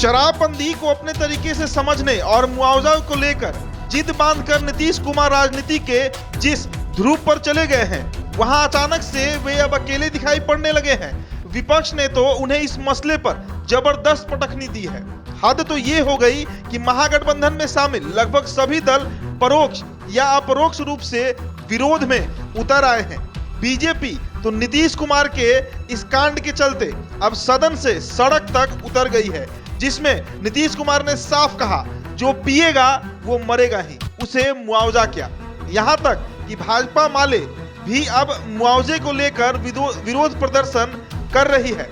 शराबबंदी को अपने तरीके से समझने और मुआवजा को लेकर जिद बांधकर नीतीश कुमार राजनीति के जिस ध्रुव पर चले गए हैं, वहां अचानक से वे अब अकेले दिखाई पड़ने लगे हैं। विपक्ष ने तो उन्हें इस मसले पर जबरदस्त पटखनी दी है। हद तो ये हो गई कि महागठबंधन में शामिल लगभग सभी दल परोक्ष या अपरोक्ष रूप से विरोध में उतर आए हैं। बीजेपी तो नीतीश कुमार के इस कांड के चलते अब सदन से सड़क तक उतर गई है, जिसमें नीतीश कुमार ने साफ कहा, जो पिएगा वो मरेगा ही, उसे मुआवजा क्या। यहां तक कि भाजपा माले भी अब मुआवजे को लेकर विरोध प्रदर्शन कर रही है।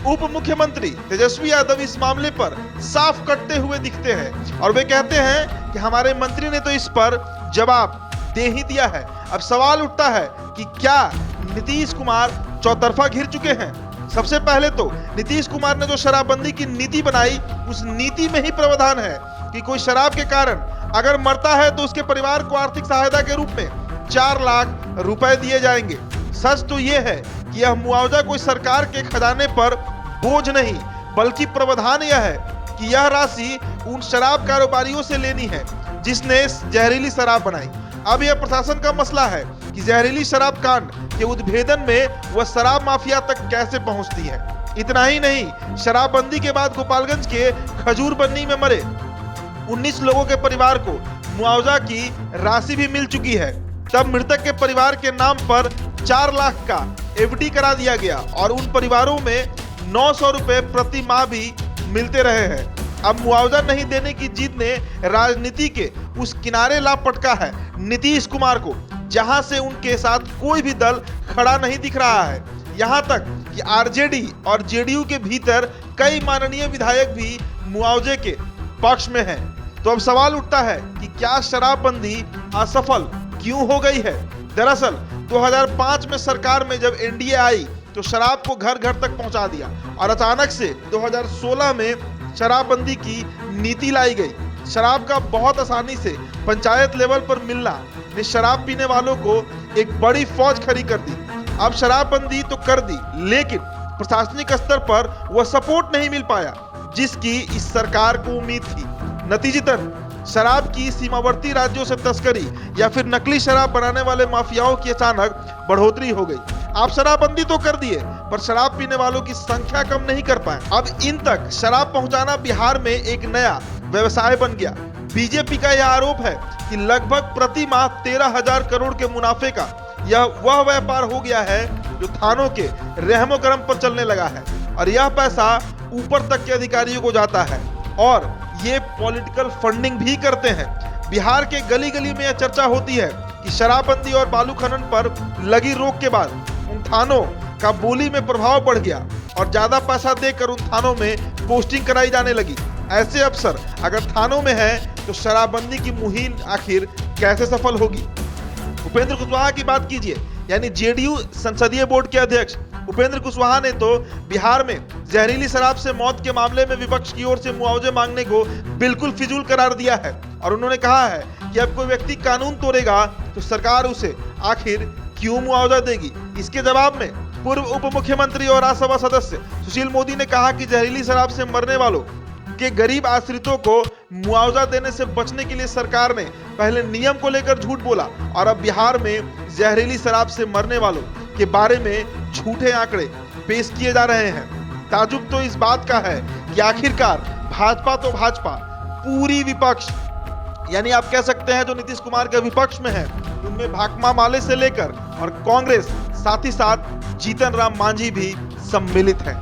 उप मुख्यमंत्री तेजस्वी यादव इस मामले पर साफ कटते हुए दिखते हैं और वे कहते हैं कि हमारे मंत्री ने तो इस पर जवाब दे ही दिया है। अब सवाल उठता है कि क्या नीतीश कुमार चौतरफा घिर चुके हैं। सबसे पहले तो नीतीश कुमार ने जो शराबबंदी की नीति बनाई, उस नीति में ही प्रावधान है कि कोई शराब के कारण अगर मरता है तो उसके परिवार को आर्थिक सहायता के रूप में 4 लाख रुपए दिए जाएंगे। सच तो यह है कि यह मुआवजा कोई सरकार के खजाने पर बोझ नहीं, बल्कि प्रावधान यह है कि यह राशि उन शराब कारोबारियों से लेनी है जिसने जहरीली शराब बनाई। अब यह प्रशासन का मसला है कि जहरीली शराब कांड के उद्भेदन में वह शराब माफिया तक कैसे पहुंचती है। इतना ही नहीं, शराबबंदी के बाद गोपालगंज के खजूर बन्नी में मरे 19 लोगों के परिवार को मुआवजा की राशि भी मिल चुकी है। तब मृतक के परिवार के नाम पर 4 लाख का एफडी करा दिया गया और उन परिवारों में 900 रुपए प्रति माह भी मिलते रहे हैं। अब मुआवजा नहीं देने की जिद ने राजनीति के उस किनारे ला पटका है नीतीश कुमार को, जहां से उनके साथ कोई भी दल खड़ा नहीं दिख रहा है। यहां तक कि आरजेडी और जेडीयू के भीतर कई माननीय विधायक भी मुआवजे के पक्ष में हैं। तो अब सवाल उठता है कि क्या शराबबंदी असफल क्यों हो गई है। दरअसल 2005 में सरकार में जब एनडीए आई तो शराब को घर घर तक पहुंचा दिया और अचानक से 2016 में शराबबंदी की नीति लाई गई। शराब का बहुत आसानी से पंचायत लेवल पर मिलना ने शराब पीने वालों को एक बड़ी फौज खड़ी कर दी। अब शराबबंदी तो कर दी, लेकिन प्रशासनिक स्तर पर वह सपोर्ट नहीं मिल पाया जिसकी इस सरकार को उम्मीद थी। नतीजतन शराब की सीमावर्ती राज्यों से तस्करी या फिर नकली शराब बनाने वाले माफियाओं की अचानक बढ़ोतरी हो गई। आप शराबबंदी तो कर दिए, पर शराब पीने वालों की संख्या कम नहीं कर पाए। अब इन तक शराब पहुंचाना बिहार में एक नया व्यवसाय बन गया। बीजेपी का यह आरोप है कि लगभग प्रति माह 13,000 करोड़ के मुनाफे का यह वह व्यापार हो गया है जो थानों के रहमो करम पर चलने लगा है और यह पैसा ऊपर तक के अधिकारियों को जाता है और ये पॉलिटिकल फंडिंग भी करते हैं। बिहार के गली गली में यह चर्चा होती है कि शराबबंदी और बालू खनन पर लगी रोक के बाद उन थानों का बोली में प्रभाव बढ़ गया और ज्यादा पैसा देकर उन थानों में पोस्टिंग कराई जाने लगी। ऐसे अफसर अगर थानों में है तो शराबबंदी की मुहिम आखिर कैसे सफल होगी। उपेंद्र कुशवाहा की बात कीजिए, यानी जेडीयू संसदीय बोर्ड के अध्यक्ष उपेंद्र कुशवाहा ने तो बिहार में जहरीली शराब से मौत के मामले में विपक्ष की ओर से मुआवजे मांगने को बिल्कुल फिजूल करार दिया है और उन्होंने कहा है कि अब कोई व्यक्ति कानून तोड़ेगा तो सरकार उसे आखिर क्यों मुआवजा देगी। इसके जवाब में पूर्व उप मुख्यमंत्री और राज्यसभा सदस्य सुशील मोदी ने कहा कि जहरीली शराब से मरने वालों के गरीब आश्रितों को मुआवजा देने से बचने के लिए सरकार ने पहले नियम को लेकर झूठ बोला और अब बिहार में जहरीली शराब से मरने वालों के बारे में झूठे आंकड़े पेश किए जा रहे हैं। ताजुब तो इस बात का है कि आखिरकार भाजपा तो भाजपा, पूरी विपक्ष यानी आप कह सकते हैं जो नीतीश कुमार के विपक्ष में है, उनमें भाकपा माले से लेकर और कांग्रेस, साथ ही साथ जीतन राम मांझी भी सम्मिलित है।